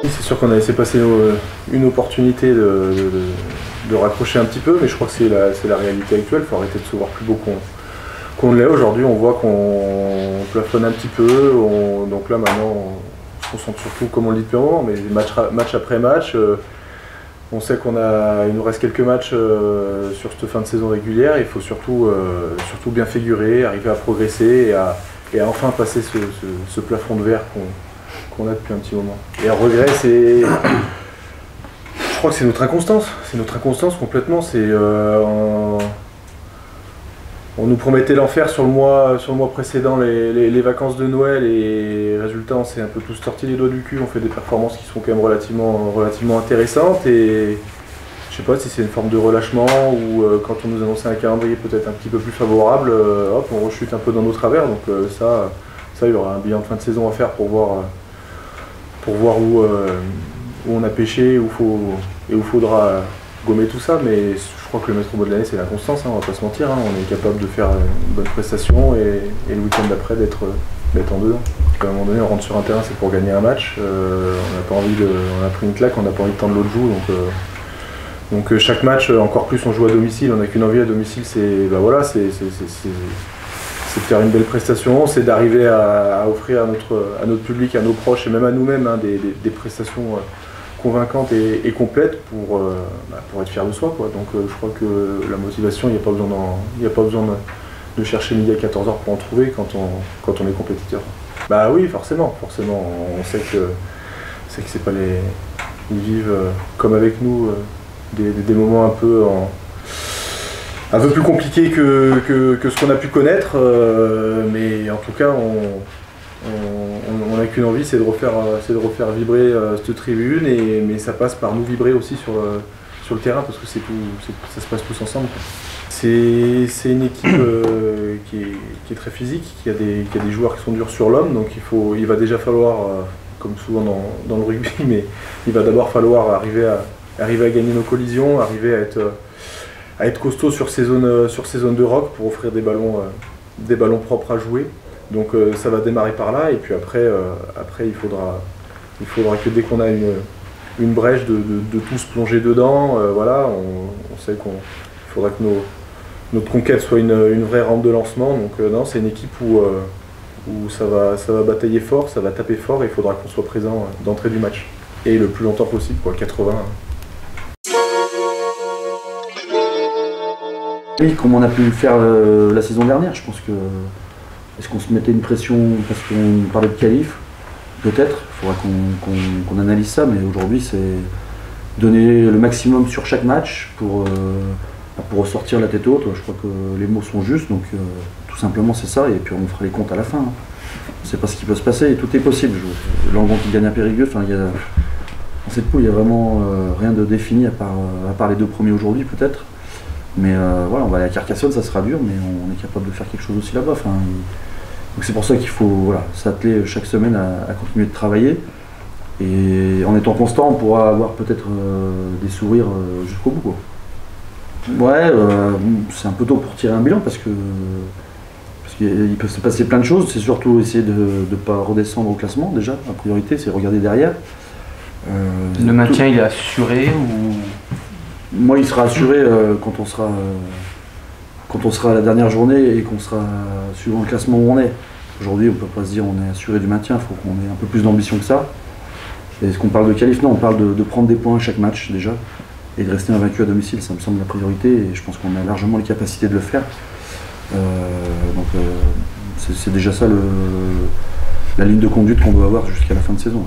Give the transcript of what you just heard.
C'est sûr qu'on a laissé passer une opportunité de raccrocher un petit peu, mais je crois que c'est la réalité actuelle. Il faut arrêter de se voir plus beau qu'on ne l'est. Aujourd'hui, on voit qu'on plafonne un petit peu. Donc là, maintenant, on se concentre surtout, comme on le dit depuis un moment, mais match après match. On sait qu'il nous reste quelques matchs sur cette fin de saison régulière. Il faut surtout bien figurer, arriver à progresser et à enfin passer ce plafond de verre qu'on a depuis un petit moment. Et un regret, je crois que c'est notre inconstance. C'est notre inconstance complètement. On nous promettait l'enfer sur le mois précédent, les vacances de Noël, et résultat, on s'est un peu tous sortis les doigts du cul. On fait des performances qui sont quand même relativement intéressantes. Et je sais pas si c'est une forme de relâchement ou quand on nous annonçait un calendrier peut-être un petit peu plus favorable, hop, on rechute un peu dans nos travers. Donc ça, il y aura un bilan de fin de saison à faire pour voir où on a pêché, où il faudra gommer tout ça. Mais je crois que le maître mot de l'année, c'est la constance, hein, on va pas se mentir. Hein. On est capable de faire une bonne prestation et le week-end d'après d'être en dedans. À un moment donné, on rentre sur un terrain, c'est pour gagner un match. On a pris une claque, on n'a pas envie de tendre l'autre joue. Donc chaque match, encore plus on joue à domicile, on n'a qu'une envie à domicile, c'est de faire une belle prestation, c'est d'arriver à offrir à notre public, à nos proches et même à nous-mêmes des prestations convaincantes et complètes pour être fiers de soi, quoi. Donc je crois que la motivation, il n'y a pas besoin de chercher midi à 14h pour en trouver quand on est compétiteur. Bah oui, forcément, on sait que c'est pas ils vivent comme avec nous des moments un peu plus compliqués que ce qu'on a pu connaître, mais en tout cas on n'a qu'une envie, c'est de refaire vibrer cette tribune, mais ça passe par nous vibrer aussi sur le terrain, parce que ça se passe tous ensemble, quoi. C'est une équipe qui est très physique, qui a des joueurs qui sont durs sur l'homme, donc il va déjà falloir, comme souvent dans le rugby, mais il va d'abord falloir arriver à gagner nos collisions, arriver à être costaud sur ces zones de rock pour offrir des ballons propres à jouer. Donc ça va démarrer par là, et puis après il faudra que dès qu'on a une brèche de tous plonger dedans. Voilà, on sait qu'il faudra que notre conquête soit une vraie rampe de lancement. Donc non, c'est une équipe où ça va batailler fort, ça va taper fort, et il faudra qu'on soit présent d'entrée du match. Et le plus longtemps possible, quoi, 80. Oui, comme on a pu le faire la saison dernière, je pense que... Est-ce qu'on se mettait une pression parce qu'on parlait de qualif? Peut-être, il faudra qu'on analyse ça, mais aujourd'hui c'est donner le maximum sur chaque match pour ressortir la tête haute. Je crois que les mots sont justes, donc tout simplement c'est ça, et puis on fera les comptes à la fin. Hein. On ne sait pas ce qui peut se passer, et tout est possible. Langon qui gagne à Périgueux, dans cette poule il n'y a vraiment rien de défini à part les deux premiers aujourd'hui peut-être. Mais voilà, on va aller à Carcassonne, ça sera dur, mais on est capable de faire quelque chose aussi là-bas. Donc c'est pour ça qu'il faut s'atteler chaque semaine à continuer de travailler. Et en étant constant, on pourra avoir peut-être des sourires jusqu'au bout, quoi. Ouais, c'est un peu tôt pour tirer un bilan parce qu'il peut se passer plein de choses. C'est surtout essayer de ne pas redescendre au classement déjà. La priorité, c'est regarder derrière. Le maintien, il est assuré ou... Moi, il sera assuré quand on sera à la dernière journée et qu'on sera suivant le classement où on est. Aujourd'hui, on ne peut pas se dire on est assuré du maintien, il faut qu'on ait un peu plus d'ambition que ça. Et est-ce qu'on parle de qualif? Non, on parle de prendre des points à chaque match déjà et de rester invaincu à domicile, ça me semble la priorité, et je pense qu'on a largement les capacités de le faire. C'est déjà ça la ligne de conduite qu'on doit avoir jusqu'à la fin de saison.